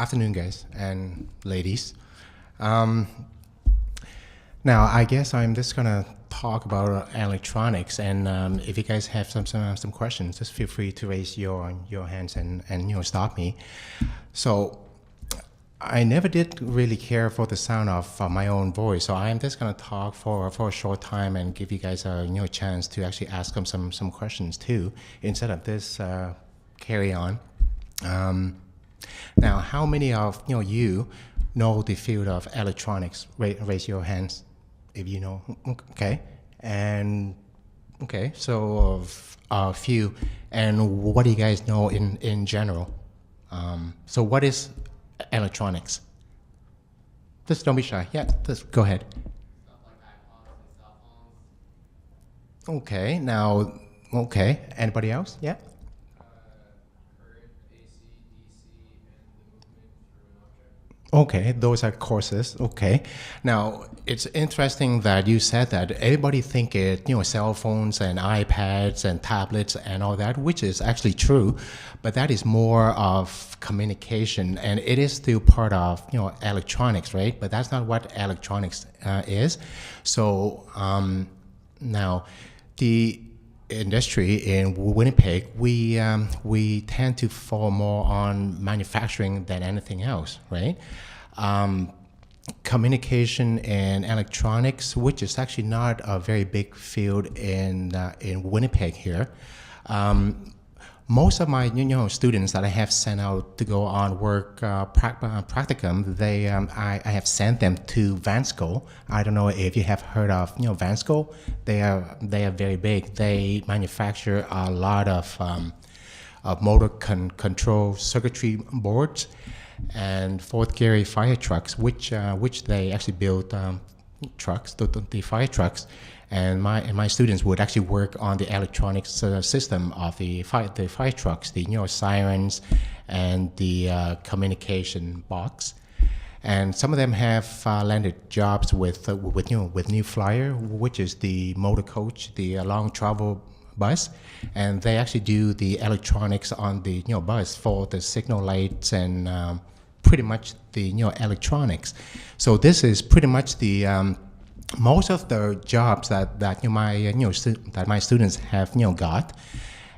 Afternoon, guys and ladies. Um, Now, I guess I'm just gonna talk about electronics, and if you guys have some questions, just feel free to raise your hands and stop me. So, I never did really care for the sound of my own voice, so I'm just gonna talk for a short time and give you guys a chance to actually ask them some questions too, instead of this carry on. Um, Now, how many of you know the field of electronics? Raise your hands if you know. Okay, and okay, so of a few. And what do you guys know in general? So, what is electronics? Just don't be shy. Yeah, just go ahead. Stuff like iPods and cell phones. Okay, now, okay. Anybody else? Yeah. Current, AC, DC, and the movement through an object. Okay, those are courses. Okay, now it's interesting that you said that. Everybody think it, cell phones and iPads and tablets and all that, which is actually true, but that is more of communication, and it is still part of electronics, right? But that's not what electronics is. So now, the industry in Winnipeg, we tend to fall more on manufacturing than anything else, right? Communication and electronics, which is actually not a very big field in Winnipeg here. Most of my students that I have sent out to go on work practicum, I have sent them to Vansco. I don't know if you have heard of Vansco. They are very big. They manufacture a lot of motor control circuitry boards and fourth gear fire trucks, which they actually build trucks, the fire trucks. And my students would actually work on the electronics system of the fire trucks, the sirens, and the communication box. And some of them have landed jobs with New Flyer, which is the motor coach, the long travel bus, and they actually do the electronics on the bus for the signal lights and pretty much the electronics. So this is pretty much the most of the jobs that my students have got.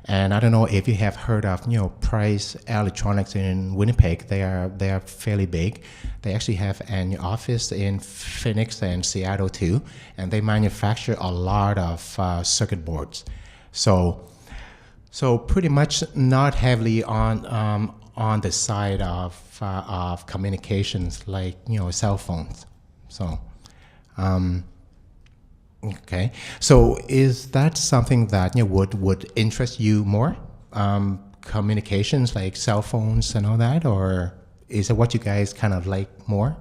And I don't know if you have heard of Price Electronics in Winnipeg. They are fairly big. They actually have an office in Phoenix and Seattle too, and they manufacture a lot of circuit boards. So pretty much not heavily on the side of communications like cell phones. So. Okay, so is that something that would interest you more? Communications like cell phones and all that, or is it what you guys kind of like more?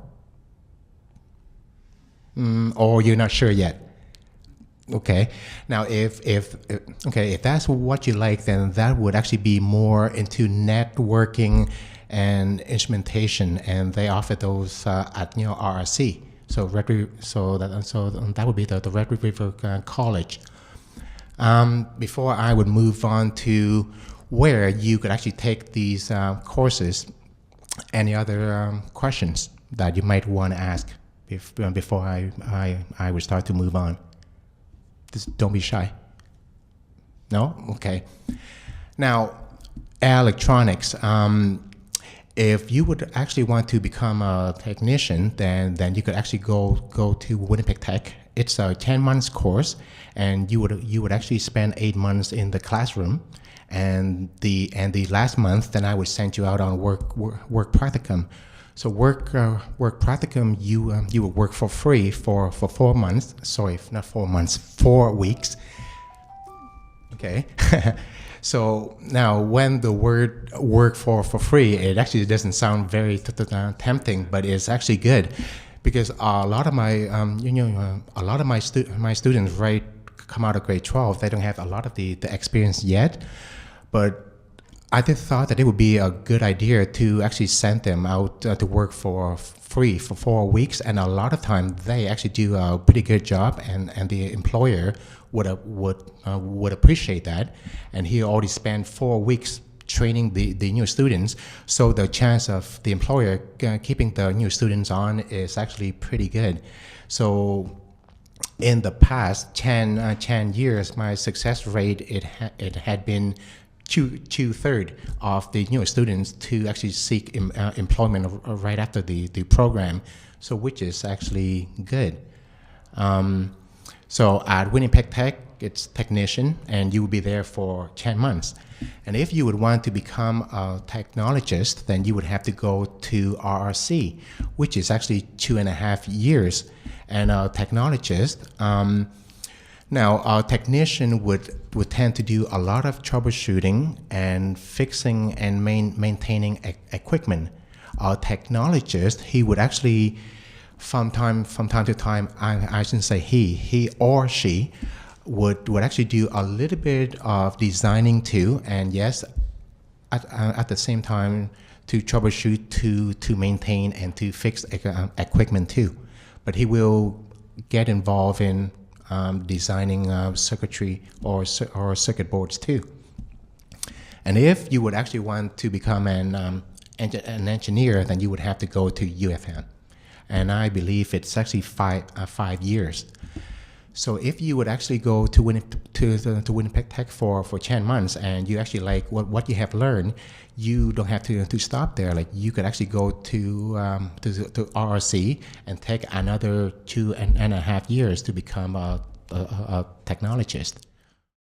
Or you're not sure yet? Okay, now if that's what you like, then that would actually be more into networking and instrumentation, and they offer those at RRC. So that would be the Red River College. Before I would move on to where you could actually take these courses, any other questions that you might want to ask before I would start to move on? Just don't be shy. No? Okay. Now, electronics. If you would actually want to become a technician, then you could actually go to Winnipeg Tech. It's a 10 months course, and you would actually spend 8 months in the classroom, and the last month, then I would send you out on work practicum. So work practicum, you would work for free for 4 months. Sorry, not 4 months, 4 weeks. Okay. So now, when the word "work for free," it actually doesn't sound very tempting, but it's actually good, because a lot of my students come out of grade 12. They don't have a lot of the experience yet, but I just thought that it would be a good idea to actually send them out to work for free for 4 weeks, and a lot of time they actually do a pretty good job, and the employer would appreciate that, and he already spent 4 weeks training the new students. So the chance of the employer keeping the new students on is actually pretty good. So in the past 10 years, my success rate, it had been two-thirds of the new students to actually seek employment right after the program, so which is actually good. So at Winnipeg Tech, it's technician, and you will be there for 10 months. And if you would want to become a technologist, then you would have to go to RRC, which is actually 2.5 years. And a technologist, now a technician would tend to do a lot of troubleshooting and fixing and maintaining equipment. A technologist, he would actually, from time to time, I shouldn't say he or she would actually do a little bit of designing too, and yes, at the same time to troubleshoot, to maintain and to fix equipment too. But he will get involved in designing circuitry or circuit boards too. And if you would actually want to become an engineer, then you would have to go to UFN. And I believe it's actually 5 years. So if you would actually go to Winnipeg Tech for 10 months and you actually like what you have learned, you don't have to stop there. Like you could actually go to RRC and take another 2.5 years to become a technologist.